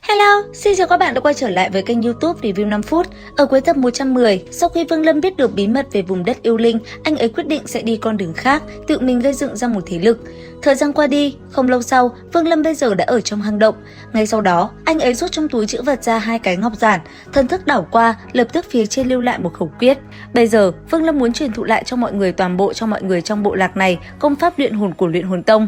Hello, xin chào các bạn đã quay trở lại với kênh YouTube Review 5 phút. Ở cuối tập 110, sau khi Vương Lâm biết được bí mật về vùng đất yêu linh, anh ấy quyết định sẽ đi con đường khác, tự mình gây dựng ra một thế lực. Thời gian qua đi, không lâu sau, Vương Lâm bây giờ đã ở trong hang động. Ngay sau đó, anh ấy rút trong túi trữ vật ra 2 cái ngọc giản, thần thức đảo qua, lập tức phía trên lưu lại một khẩu quyết. Bây giờ, Vương Lâm muốn truyền thụ lại cho mọi người mọi người trong bộ lạc này công pháp luyện hồn của Luyện Hồn Tông.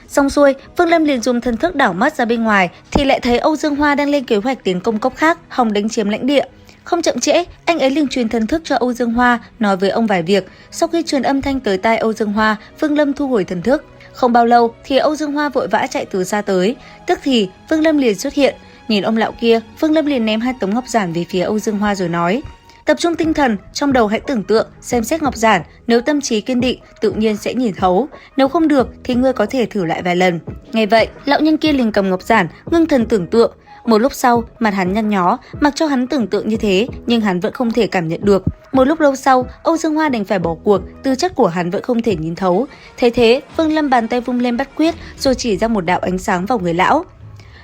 Xong xuôi, Vương Lâm liền dùng thần thức đảo mắt ra bên ngoài thì lại thấy Âu Dương Hoa đang lên kế hoạch tiến công cốc khác, hòng đánh chiếm lãnh địa. Không chậm trễ, anh ấy liền truyền thần thức cho Âu Dương Hoa, nói với ông vài việc. Sau khi truyền âm thanh tới tai Âu Dương Hoa, Vương Lâm thu hồi thần thức. Không bao lâu thì Âu Dương Hoa vội vã chạy từ xa tới, tức thì Vương Lâm liền xuất hiện. Nhìn ông lão kia, Vương Lâm liền ném 2 tấm ngọc giản về phía Âu Dương Hoa rồi nói: tập trung tinh thần, trong đầu hãy tưởng tượng, xem xét ngọc giản, nếu tâm trí kiên định, tự nhiên sẽ nhìn thấu, nếu không được thì ngươi có thể thử lại vài lần. Nghe vậy, lão nhân kia liền cầm ngọc giản, ngưng thần tưởng tượng. Một lúc sau, mặt hắn nhăn nhó, mặc cho hắn tưởng tượng như thế, nhưng hắn vẫn không thể cảm nhận được. Một lúc lâu sau, Âu Dương Hoa đành phải bỏ cuộc, tư chất của hắn vẫn không thể nhìn thấu. Thế, Vương Lâm bàn tay vung lên bắt quyết, rồi chỉ ra một đạo ánh sáng vào người lão.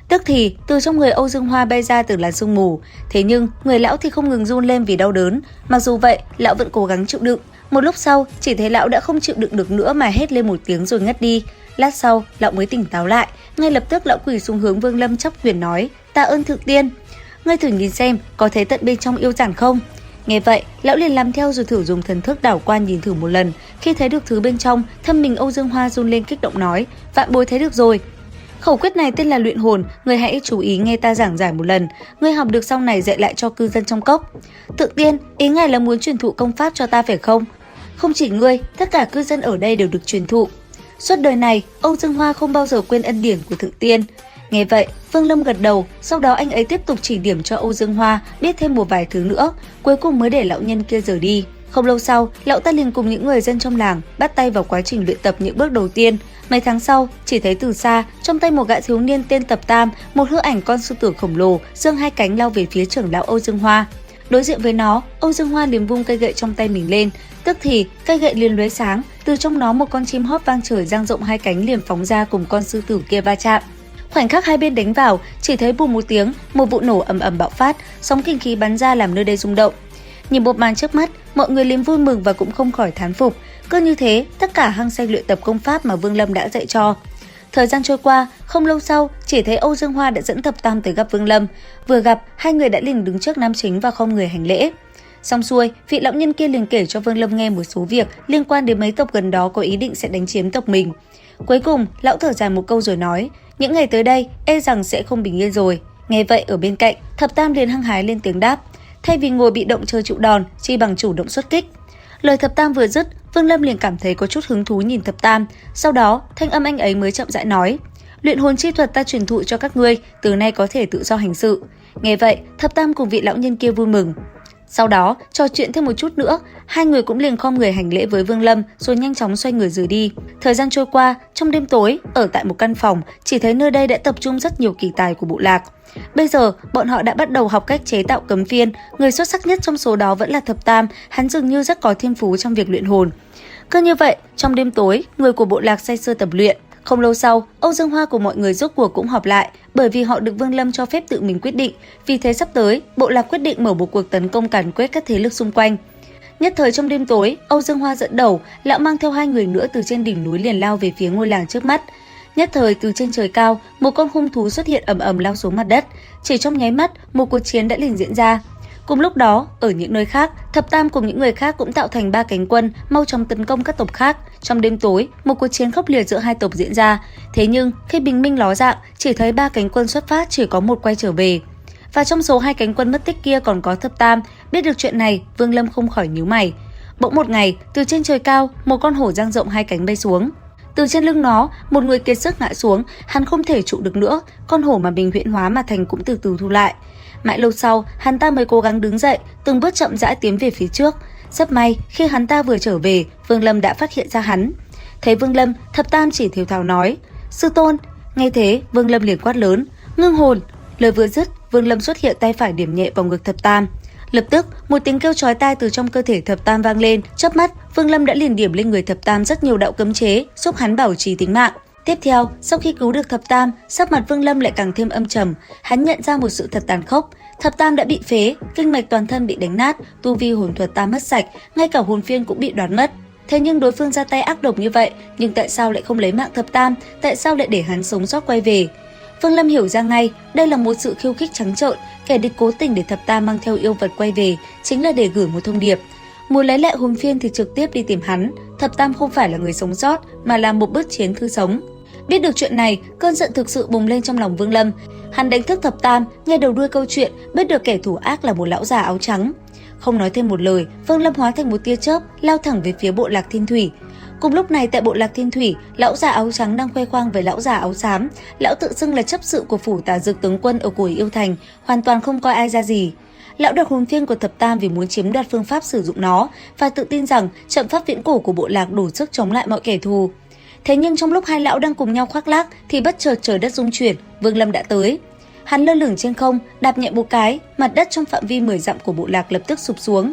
Tức thì, từ trong người Âu Dương Hoa bay ra từng làn sương mù. Thế nhưng, người lão thì không ngừng run lên vì đau đớn. Mặc dù vậy, lão vẫn cố gắng chịu đựng. Một lúc sau, chỉ thấy lão đã không chịu đựng được nữa mà hét lên một tiếng rồi ngất đi. Lát sau, lão mới tỉnh táo lại. Ngay lập tức lão quỳ xuống hướng Vương Lâm chắp quyền nói: tạ ơn thượng tiên. Ngươi thử nhìn xem, có thấy tận bên trong yêu giản không? Nghe vậy, lão liền làm theo rồi thử dùng thần thức đảo quan nhìn thử một lần. Khi thấy được thứ bên trong, thân mình Âu Dương Hoa run lên kích động nói: vạn bối thấy được rồi. Khẩu quyết này tên là luyện hồn, ngươi hãy chú ý nghe ta giảng giải một lần, ngươi học được sau này dạy lại cho cư dân trong cốc. Thượng tiên, ý ngài là muốn truyền thụ công pháp cho ta phải không? Không chỉ ngươi, tất cả cư dân ở đây đều được truyền thụ. Suốt đời này, Âu Dương Hoa không bao giờ quên ân điển của thượng tiên. Nghe vậy, Vương Lâm gật đầu, sau đó anh ấy tiếp tục chỉ điểm cho Âu Dương Hoa biết thêm một vài thứ nữa, cuối cùng mới để lão nhân kia rời đi. Không lâu sau, lão ta liền cùng những người dân trong làng bắt tay vào quá trình luyện tập những bước đầu tiên. Mấy tháng sau, chỉ thấy từ xa, trong tay một gã thiếu niên tên Tập Tam, một hư ảnh con sư tử khổng lồ, giương 2 cánh lao về phía trưởng lão Âu Dương Hoa. Đối diện với nó, Âu Dương Hoa liền vung cây gậy trong tay mình lên, tức thì cây gậy liền lóe sáng, từ trong nó một con chim hót vang trời dang rộng 2 cánh liền phóng ra cùng con sư tử kia va chạm. Khoảnh khắc hai bên đánh vào, chỉ thấy bùm một tiếng, một vụ nổ ầm ầm bạo phát, sóng kinh khí bắn ra làm nơi đây rung động. Nhìn một màn trước mắt, mọi người liền vui mừng và cũng không khỏi thán phục. Cứ như thế, tất cả hăng say luyện tập công pháp mà Vương Lâm đã dạy cho. Thời gian trôi qua, không lâu sau, chỉ thấy Âu Dương Hoa đã dẫn Thập Tam tới gặp Vương Lâm. Vừa gặp, hai người đã liền đứng trước nam chính và không người hành lễ. Xong xuôi, vị lão nhân kia liền kể cho Vương Lâm nghe một số việc liên quan đến mấy tộc gần đó có ý định sẽ đánh chiếm tộc mình. Cuối cùng, lão thở dài một câu rồi nói: những ngày tới đây, e rằng sẽ không bình yên rồi. Nghe vậy ở bên cạnh, Thập Tam liền hăng hái lên tiếng đáp: thay vì ngồi bị động chờ chịu đòn, chi bằng chủ động xuất kích. Lời Thập Tam vừa dứt, Vương Lâm liền cảm thấy có chút hứng thú nhìn Thập Tam. Sau đó, thanh âm anh ấy mới chậm rãi nói: luyện hồn chi thuật ta truyền thụ cho các ngươi, từ nay có thể tự do hành sự. Nghe vậy, Thập Tam cùng vị lão nhân kia vui mừng. Sau đó, trò chuyện thêm một chút nữa, hai người cũng liền khom người hành lễ với Vương Lâm rồi nhanh chóng xoay người rời đi. Thời gian trôi qua, trong đêm tối, ở tại một căn phòng, chỉ thấy nơi đây đã tập trung rất nhiều kỳ tài của bộ lạc. Bây giờ, bọn họ đã bắt đầu học cách chế tạo cấm phiên, người xuất sắc nhất trong số đó vẫn là Thập Tam, hắn dường như rất có thiên phú trong việc luyện hồn. Cứ như vậy, trong đêm tối, người của bộ lạc say sưa tập luyện. Không lâu sau, Âu Dương Hoa của mọi người rốt cuộc cũng họp lại, bởi vì họ được Vương Lâm cho phép tự mình quyết định. Vì thế sắp tới, bộ lạc quyết định mở một cuộc tấn công càn quét các thế lực xung quanh. Nhất thời trong đêm tối, Âu Dương Hoa dẫn đầu, lão mang theo 2 người nữa từ trên đỉnh núi liền lao về phía ngôi làng trước mắt. Nhất thời từ trên trời cao, một con hung thú xuất hiện ầm ầm lao xuống mặt đất. Chỉ trong nháy mắt, một cuộc chiến đã liền diễn ra. Cùng lúc đó, ở những nơi khác, Thập Tam cùng những người khác cũng tạo thành 3 cánh quân, mau chóng tấn công các tộc khác. Trong đêm tối, một cuộc chiến khốc liệt giữa 2 tộc diễn ra. Thế nhưng, khi bình minh ló dạng, chỉ thấy 3 cánh quân xuất phát, chỉ có một quay trở về. Và trong số 2 cánh quân mất tích kia còn có Thập Tam. Biết được chuyện này, Vương Lâm không khỏi nhíu mày. Bỗng một ngày, từ trên trời cao, một con hổ dang rộng 2 cánh bay xuống. Từ trên lưng nó, một người kiệt sức ngã xuống, hắn không thể trụ được nữa, con hổ mà mình huyễn hóa mà thành cũng từ từ thu lại. Mãi lâu sau, hắn ta mới cố gắng đứng dậy, từng bước chậm rãi tiến về phía trước. Rất may, khi hắn ta vừa trở về, Vương Lâm đã phát hiện ra hắn. Thấy Vương Lâm, Thập Tam chỉ thều thào nói: sư tôn. Nghe thế, Vương Lâm liền quát lớn: ngưng hồn. Lời vừa dứt, Vương Lâm xuất hiện tay phải điểm nhẹ vào ngực Thập Tam. Lập tức, một tiếng kêu chói tai từ trong cơ thể Thập Tam vang lên, chớp mắt, Vương Lâm đã liền điểm lên người Thập Tam rất nhiều đạo cấm chế, giúp hắn bảo trì tính mạng. Tiếp theo, sau khi cứu được Thập Tam, sắc mặt Vương Lâm lại càng thêm âm trầm. Hắn nhận ra một sự thật tàn khốc. Thập Tam đã bị phế, kinh mạch toàn thân bị đánh nát, tu vi hồn thuật ta mất sạch, ngay cả hồn phiên cũng bị đoạt mất. Thế nhưng đối phương ra tay ác độc như vậy, nhưng tại sao lại không lấy mạng Thập Tam? Tại sao lại để hắn sống sót quay về? Vương Lâm hiểu ra ngay, đây là một sự khiêu khích trắng trợn. Kẻ địch cố tình để Thập Tam mang theo yêu vật quay về, chính là để gửi một thông điệp. Muốn lấy lại hồn phiên thì trực tiếp đi tìm hắn. Thập Tam không phải là người sống sót, mà là một bức chiến thư sống. Biết được chuyện này, cơn giận thực sự bùng lên trong lòng Vương Lâm. Hắn đánh thức Thập Tam, nghe đầu đuôi câu chuyện, biết được kẻ thủ ác là một lão già áo trắng. Không nói thêm một lời, Vương Lâm hóa thành một tia chớp, lao thẳng về phía bộ Lạc Thiên Thủy. Cùng lúc này tại bộ Lạc Thiên Thủy, lão già áo trắng đang khoe khoang với lão già áo xám. Lão tự xưng là chấp sự của phủ Tà Dược tướng quân ở Củi Yêu Thành, hoàn toàn không coi ai ra gì. Lão đoạt hồn phiên của Thập Tam vì muốn chiếm đoạt phương pháp sử dụng nó và tự tin rằng trận pháp viễn cổ của bộ lạc đủ sức chống lại mọi kẻ thù. Thế nhưng trong lúc hai lão đang cùng nhau khoác lác thì bất chợt trời đất rung chuyển, Vương Lâm đã tới. Hắn lơ lửng trên không, đạp nhẹ một cái, mặt đất trong phạm vi 10 dặm của bộ lạc lập tức sụp xuống.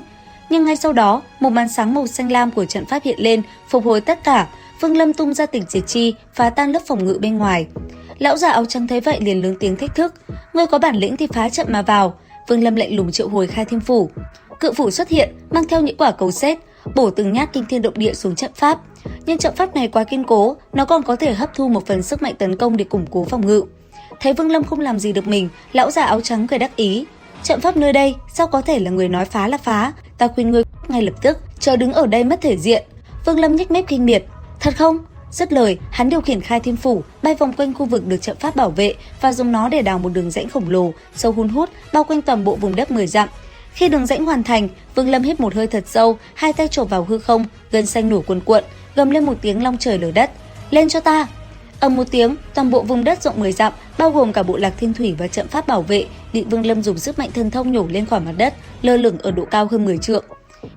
Nhưng ngay sau đó, một màn sáng màu xanh lam của trận pháp hiện lên, phục hồi tất cả. Vương Lâm tung ra tỉnh diệt chi, phá tan lớp phòng ngự bên ngoài. Lão già áo trắng thấy vậy liền lớn tiếng thách thức: "Ngươi có bản lĩnh thì phá trận mà vào." Vương Lâm lạnh lùng triệu hồi Khai Thiên Phủ. Cự phủ xuất hiện, mang theo những quả cầu sét, bổ từng nhát kinh thiên động địa xuống trận pháp. Nhưng trận pháp này quá kiên cố, nó còn có thể hấp thu một phần sức mạnh tấn công để củng cố phòng ngự. Thấy Vương Lâm không làm gì được mình, lão già áo trắng cười đắc ý: "Trận pháp nơi đây, sao có thể là người nói phá là phá? Ta khuyên ngươi ngay lập tức, chờ đứng ở đây mất thể diện." Vương Lâm nhếch mép khinh miệt: "Thật không?" Dứt lời, hắn điều khiển Khai Thiên Phủ, bay vòng quanh khu vực được trận pháp bảo vệ và dùng nó để đào một đường rãnh khổng lồ, sâu hun hút, bao quanh toàn bộ vùng đất 10 dặm. Khi đường rãnh hoàn thành, Vương Lâm hít một hơi thật sâu, hai tay chộp vào hư không, gân xanh nổi cuồn cuộn, gầm lên một tiếng long trời lở đất: "Lên cho ta!" Ầm một tiếng, toàn bộ vùng đất rộng 10 dặm, bao gồm cả bộ Lạc Thiên Thủy và trận pháp bảo vệ, bị Vương Lâm dùng sức mạnh thần thông nhổ lên khỏi mặt đất, lơ lửng ở độ cao hơn 10 trượng.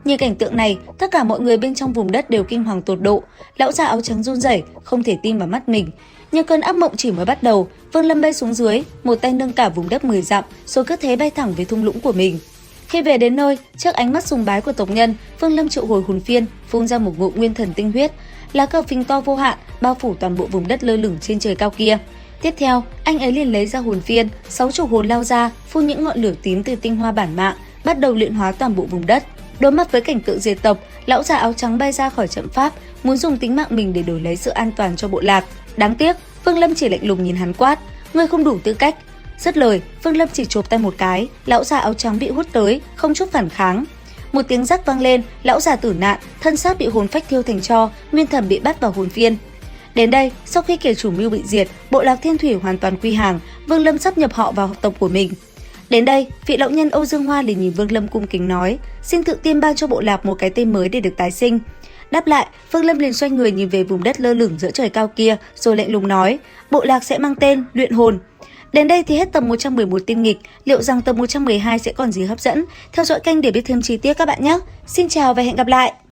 Nhìn cảnh tượng này, tất cả mọi người bên trong vùng đất đều kinh hoàng tột độ. Lão già áo trắng run rẩy, không thể tin vào mắt mình. Nhưng cơn ác mộng chỉ mới bắt đầu. Vương Lâm bay xuống dưới, một tay nâng cả vùng đất 10 dặm, rồi cứ thế bay thẳng về thung lũng của mình. Khi về đến nơi, trước ánh mắt sùng bái của tộc nhân, Vương Lâm triệu hồi hồn phiên, phun ra một ngụm nguyên thần tinh huyết, lá cờ phình to vô hạn, bao phủ toàn bộ vùng đất lơ lửng trên trời cao kia. Tiếp theo, anh ấy liền lấy ra hồn phiên, 6 chủ hồn lao ra, phun những ngọn lửa tím từ tinh hoa bản mạng, bắt đầu luyện hóa toàn bộ vùng đất. Đối mặt với cảnh tượng diệt tộc, lão già áo trắng bay ra khỏi trận pháp, muốn dùng tính mạng mình để đổi lấy sự an toàn cho bộ lạc. Đáng tiếc, Vương Lâm chỉ lạnh lùng nhìn hắn quát: "Ngươi không đủ tư cách." Dứt lời, Vương Lâm chỉ chộp tay một cái, lão già áo trắng bị hút tới, không chút phản kháng. Một tiếng rắc vang lên, lão già tử nạn, thân xác bị hồn phách thiêu thành tro, nguyên thần bị bắt vào hồn phiên. Đến đây, sau khi kẻ chủ mưu bị diệt, bộ Lạc Thiên Thủy hoàn toàn quy hàng, Vương Lâm sắp nhập họ vào tộc của mình. Đến đây, vị lão nhân Âu Dương Hoa liền nhìn Vương Lâm cung kính nói: "Xin Thượng Tiên ban cho bộ lạc một cái tên mới để được tái sinh." Đáp lại, Vương Lâm liền xoay người nhìn về vùng đất lơ lửng giữa trời cao kia, rồi lạnh lùng nói: "Bộ lạc sẽ mang tên Luyện Hồn." Đến đây thì hết tập 111 tiên nghịch, liệu rằng tập 112 sẽ còn gì hấp dẫn? Theo dõi kênh để biết thêm chi tiết các bạn nhé. Xin chào và hẹn gặp lại!